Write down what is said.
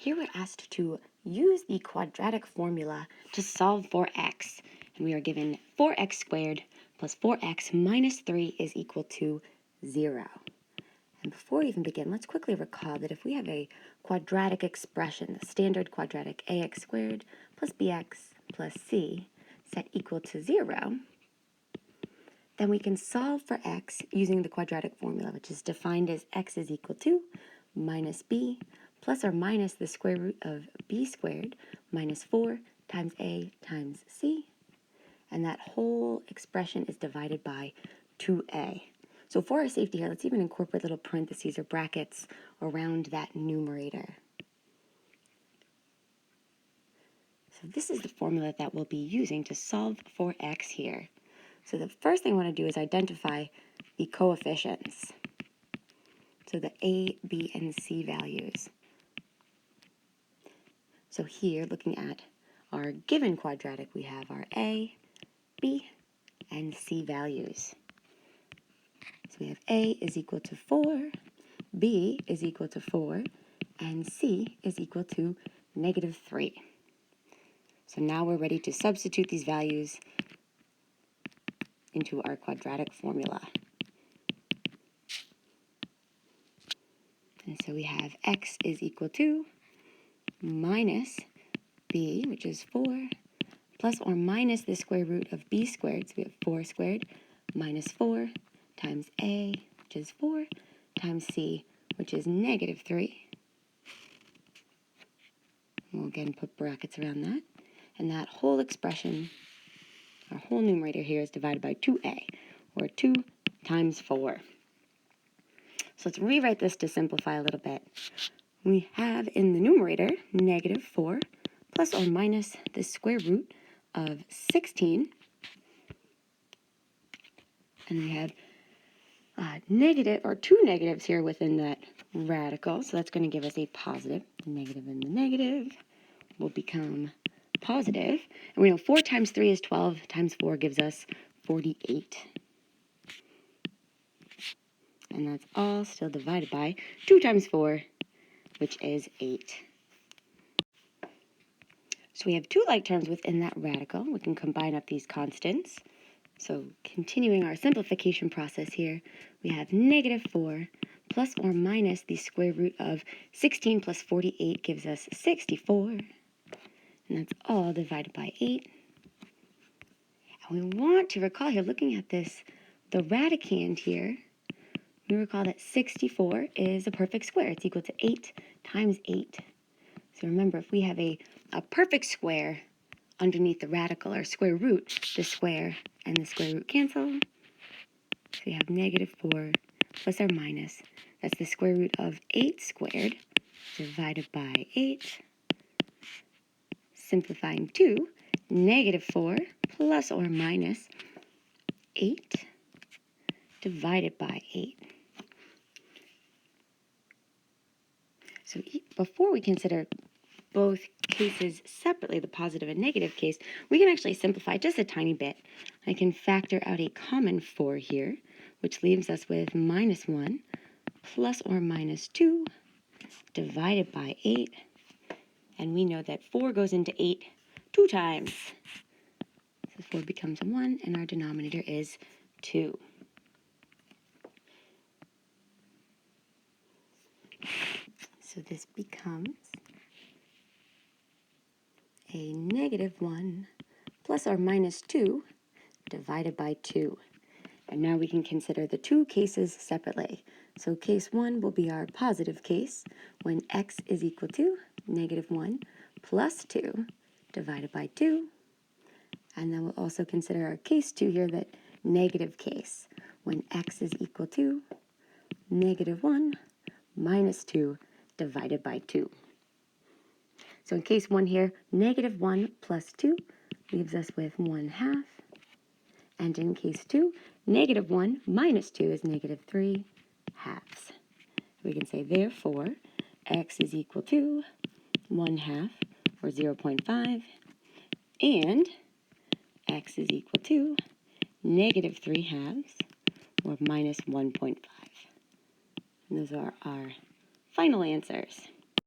Here we're asked to use the quadratic formula to solve for x. And we are given 4x squared plus 4x minus 3 is equal to 0. And before we even begin, let's quickly recall that if we have a quadratic expression, the standard quadratic ax squared plus bx plus c set equal to 0, then we can solve for x using the quadratic formula, which is defined as x is equal to minus b plus or minus the square root of b squared minus 4 times a times c. And that whole expression is divided by 2a. So for our safety here, let's even incorporate little parentheses or brackets around that numerator. So this is the formula that we'll be using to solve for x here. So the first thing I want to do is identify the coefficients. So the a, b, and c values. So here, looking at our given quadratic, we have our a, b, and c values. So we have a is equal to 4, b is equal to 4, and c is equal to negative 3. So now we're ready to substitute these values into our quadratic formula. And so we have x is equal to minus b, which is 4, plus or minus the square root of b squared, so we have 4 squared, minus 4 times a, which is 4, times c, which is negative 3. We'll again put brackets around that. And that whole expression, our whole numerator here, is divided by 2a, or 2 times 4. So let's rewrite this to simplify a little bit. We have in the numerator negative 4 plus or minus the square root of 16. And we have negative, or two negatives here within that radical. So that's going to give us a positive. The negative and the negative will become positive. And we know 4 times 3 is 12, times 4 gives us 48. And that's all still divided by 2 times 4, which is 8. So we have two like terms within that radical. We can combine up these constants. So continuing our simplification process here, we have negative 4 plus or minus the square root of 16 plus 48 gives us 64. And that's all divided by 8. And we want to recall here, looking at this, the radicand here, we recall that 64 is a perfect square. It's equal to 8 times 8. So remember, if we have a perfect square underneath the radical or square root, the square and the square root cancel. So we have negative 4 plus or minus. That's the square root of 8 squared divided by 8. Simplifying to negative 4 plus or minus 8 divided by 8. So before we consider both cases separately, the positive and negative case, we can actually simplify just a tiny bit. I can factor out a common 4 here, which leaves us with minus 1 plus or minus 2 divided by 8. And we know that 4 goes into 8 2 times. So 4 becomes 1, and our denominator is 2. So this becomes a negative 1 plus or minus 2 divided by 2. And now we can consider the two cases separately. So case 1 will be our positive case when x is equal to negative 1 plus 2 divided by 2. And then we'll also consider our case 2 here, that negative case, when x is equal to negative 1 minus 2 divided by 2. So in case 1 here, negative 1 plus 2 leaves us with 1/2. And in case 2, negative 1 minus 2 is negative 3/2. We can say, therefore, x is equal to 1/2, or 0.5, and x is equal to negative 3/2, or minus 1.5. And those are our final answers.